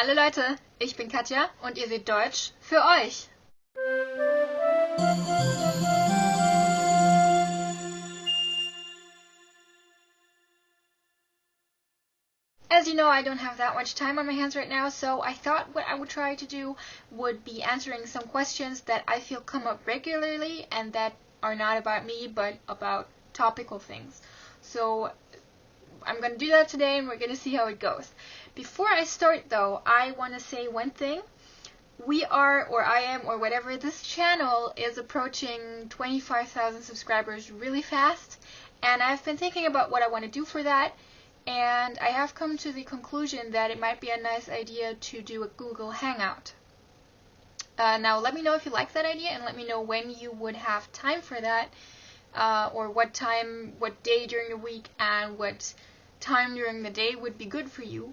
Hallo Leute, ich bin Katja und ihr seht Deutsch für euch. As you know, I don't have that much time on my hands right now, so I thought what I would try to do would be answering some questions that I feel come up regularly and that are not about me, but about topical things. So I'm going to do that today and we're going to see how it goes. Before I start though, I want to say one thing. We are, or I am, or whatever, this channel is approaching 25,000 subscribers really fast, and I've been thinking about what I want to do for that, and I have come to the conclusion that it might be a nice idea to do a Google Hangout. Now let me know if you like that idea, and let me know when you would have time for that, or what day during the week and what time during the day would be good for you,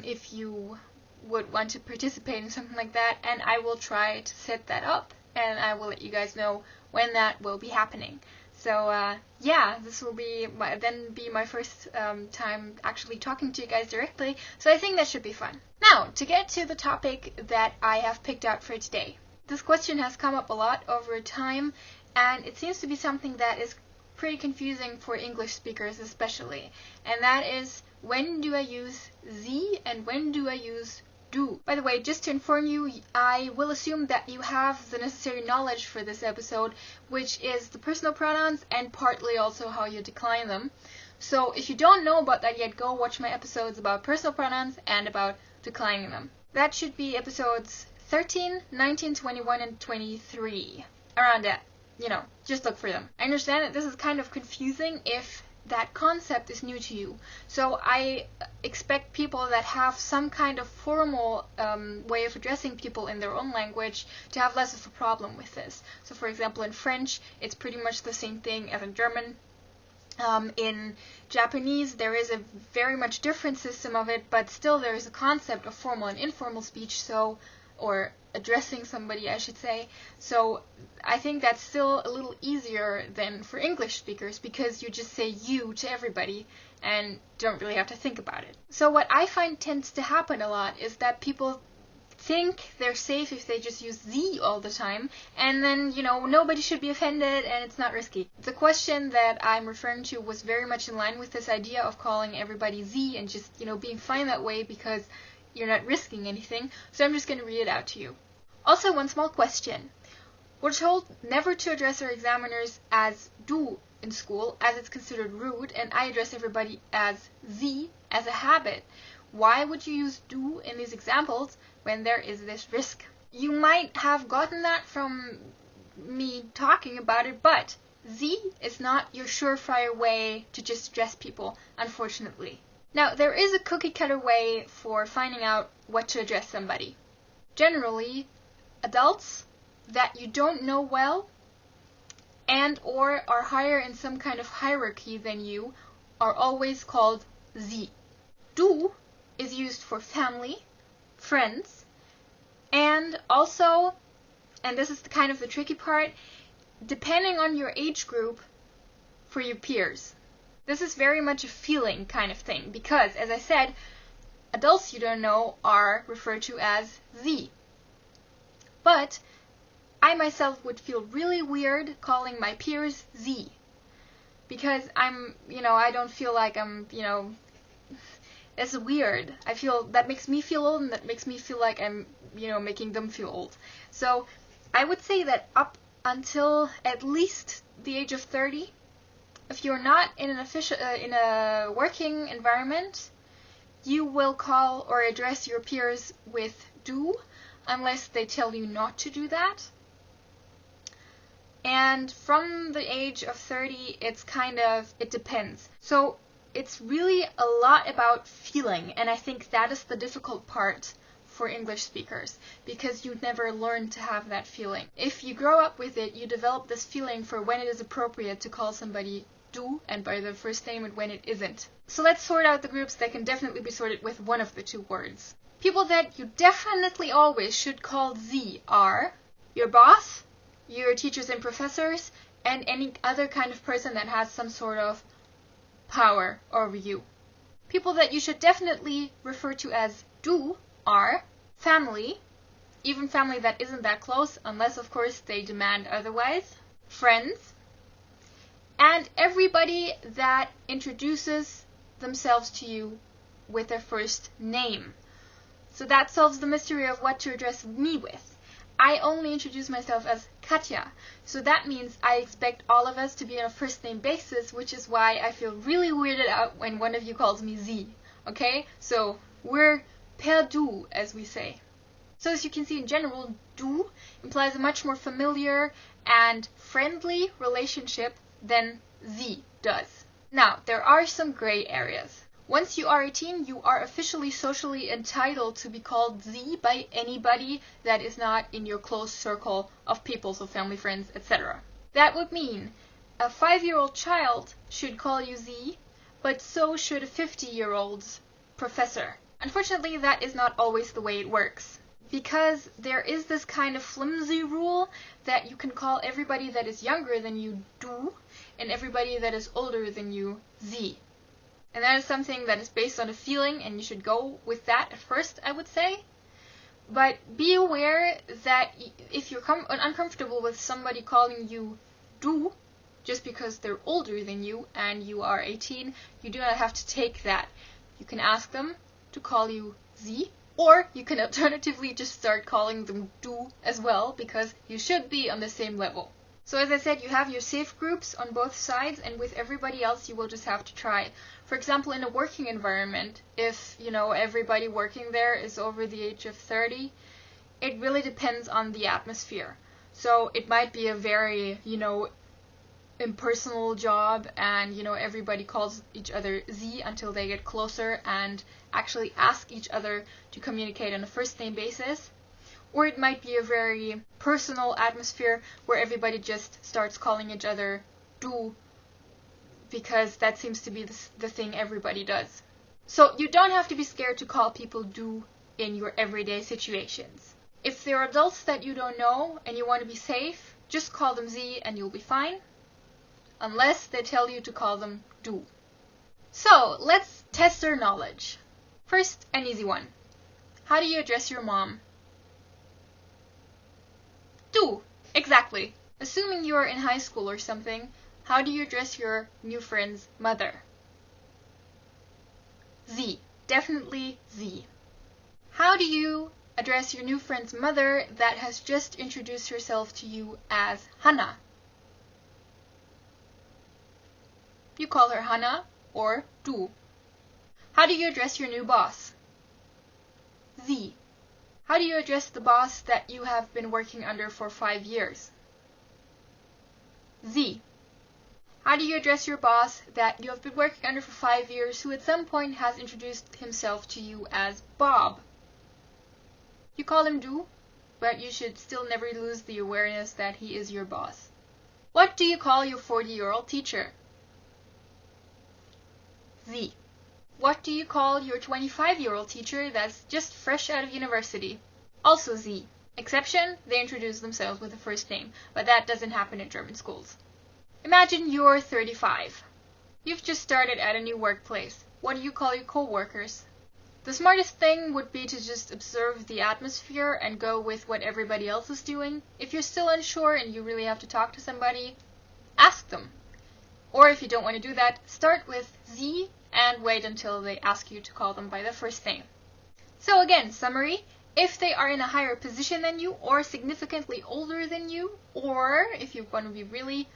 if you would want to participate in something like that, and I will try to set that up, and I will let you guys know when that will be happening. So yeah, this will be my first time actually talking to you guys directly, so I think that should be fun. Now, to get to the topic that I have picked out for today. This question has come up a lot over time, and it seems to be something that is pretty confusing for English speakers especially, and that is, when do I use Sie and when do I use du? By the way, just to inform you, I will assume that you have the necessary knowledge for this episode, which is the personal pronouns and partly also how you decline them. So if you don't know about that yet, go watch my episodes about personal pronouns and about declining them. That should be episodes 13, 19, 21, and 23. Around that. You know, just look for them. I understand that this is kind of confusing if that concept is new to you. So I expect people that have some kind of formal way of addressing people in their own language to have less of a problem with this. So for example, in French, it's pretty much the same thing as in German. In Japanese, there is a very much different system of it, but still there is a concept of formal and informal speech, or addressing somebody, I should say. So I think that's still a little easier than for English speakers, because you just say you to everybody and don't really have to think about it. So what I find tends to happen a lot is that people think they're safe if they just use Sie all the time, and then, you know, nobody should be offended and it's not risky. The question that I'm referring to was very much in line with this idea of calling everybody Sie and just, you know, being fine that way because you're not risking anything, so I'm just going to read it out to you. Also, one small question. We're told never to address our examiners as du in school, as it's considered rude, and I address everybody as Sie as a habit. Why would you use du in these examples when there is this risk? You might have gotten that from me talking about it, but Sie is not your surefire way to just address people, unfortunately. Now, there is a cookie-cutter way for finding out what to address somebody. Generally, adults that you don't know well and or are higher in some kind of hierarchy than you are always called Sie. Du is used for family, friends, and also, and this is kind of the tricky part, depending on your age group, for your peers. This is very much a feeling kind of thing, because, as I said, adults you don't know are referred to as Sie. But I myself would feel really weird calling my peers Sie, because I don't feel like it's weird. I feel that makes me feel old, and that makes me feel like I'm, making them feel old. So I would say that up until at least the age of 30, if you're not in in a working environment, you will call or address your peers with du, unless they tell you not to do that. And from the age of 30, it depends. So it's really a lot about feeling, and I think that is the difficult part for English speakers, because you never learn to have that feeling. If you grow up with it, you develop this feeling for when it is appropriate to call somebody du and by their first name and when it isn't. So let's sort out the groups that can definitely be sorted with one of the two words. People that you definitely always should call Sie are your boss, your teachers and professors, and any other kind of person that has some sort of power over you. People that you should definitely refer to as du are family, even family that isn't that close, unless of course they demand otherwise, friends, and everybody that introduces themselves to you with their first name. So that solves the mystery of what to address me with. I only introduce myself as Katja, so that means I expect all of us to be on a first name basis, which is why I feel really weirded out when one of you calls me Sie. Okay? So we're per du, as we say. So as you can see, in general, du implies a much more familiar and friendly relationship than Sie does. Now, there are some gray areas. Once you are 18, you are officially socially entitled to be called Sie by anybody that is not in your close circle of people, so family, friends, etc. That would mean a 5-year-old child should call you Sie, but so should a 50-year-old's professor. Unfortunately, that is not always the way it works, because there is this kind of flimsy rule that you can call everybody that is younger than you du, and everybody that is older than you Sie. And that is something that is based on a feeling, and you should go with that at first, I would say. But be aware that if you're uncomfortable with somebody calling you du, just because they're older than you and you are 18, you do not have to take that. You can ask them to call you Sie, or you can alternatively just start calling them du as well, because you should be on the same level. So as I said, you have your safe groups on both sides, and with everybody else you will just have to try. For example, in a working environment, if, everybody working there is over the age of 30, it really depends on the atmosphere. So it might be a very, impersonal job, and, everybody calls each other Sie until they get closer and actually ask each other to communicate on a first name basis. Or it might be a very personal atmosphere where everybody just starts calling each other du, because that seems to be the thing everybody does. So you don't have to be scared to call people du in your everyday situations. If they're adults that you don't know and you want to be safe, just call them Sie and you'll be fine, unless they tell you to call them du. So let's test our knowledge. First, an easy one. How do you address your mom? Du, exactly. Assuming you are in high school or something, how do you address your new friend's mother? Sie, definitely Sie. How do you address your new friend's mother that has just introduced herself to you as Hannah? You call her Hannah or du. How do you address your new boss? Sie. How do you address the boss that you have been working under for 5 years? Sie. How do you address your boss that you have been working under for 5 years, who at some point has introduced himself to you as Bob? You call him du, but you should still never lose the awareness that he is your boss. What do you call your 40-year-old teacher? Sie. What do you call your 25-year-old teacher that's just fresh out of university? Also Sie. Exception, they introduce themselves with a first name, but that doesn't happen in German schools. Imagine you're 35. You've just started at a new workplace. What do you call your co-workers? The smartest thing would be to just observe the atmosphere and go with what everybody else is doing. If you're still unsure and you really have to talk to somebody, ask them. Or if you don't want to do that, start with Sie and wait until they ask you to call them by their first name. So again, summary. If they are in a higher position than you, or significantly older than you, or if you want to be really,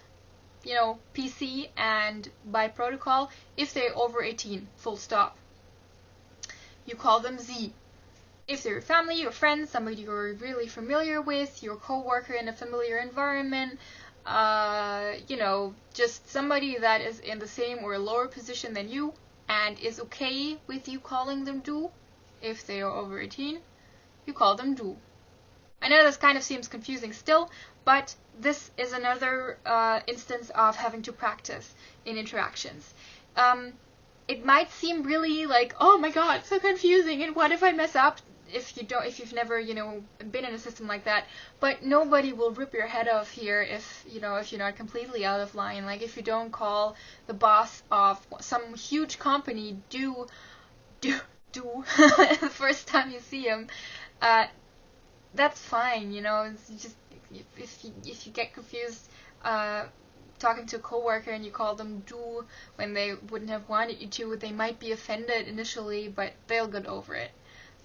PC and by protocol, if they're over 18, full stop, you call them Sie. If they're family, your friends, somebody you're really familiar with, your co-worker in a familiar environment, just somebody that is in the same or lower position than you and is okay with you calling them du, if they are over 18, you call them du. I know this kind of seems confusing still, but this is another instance of having to practice in interactions. It might seem really like, oh my god, so confusing, and what if I mess up? If you've never, been in a system like that, but nobody will rip your head off here if you're not completely out of line. Like if you don't call the boss of some huge company du, du the first time you see him, that's fine, you know. It's just if you get confused talking to a coworker and you call them du when they wouldn't have wanted you to, they might be offended initially, but they'll get over it.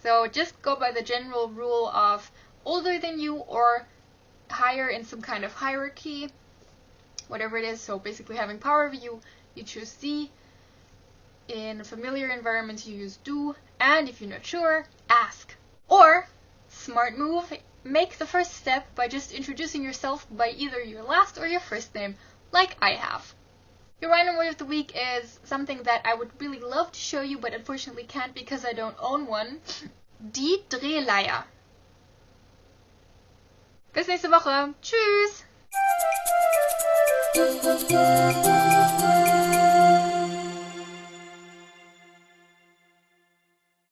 So just go by the general rule of older than you or higher in some kind of hierarchy, whatever it is. So basically having power over you, you choose sie. In familiar environments you use du, and if you're not sure, ask. Or, smart move, make the first step by just introducing yourself by either your last or your first name, like I have. Your random word of the week is something that I would really love to show you, but unfortunately can't because I don't own one. Die Drehleier. Bis nächste Woche. Tschüss!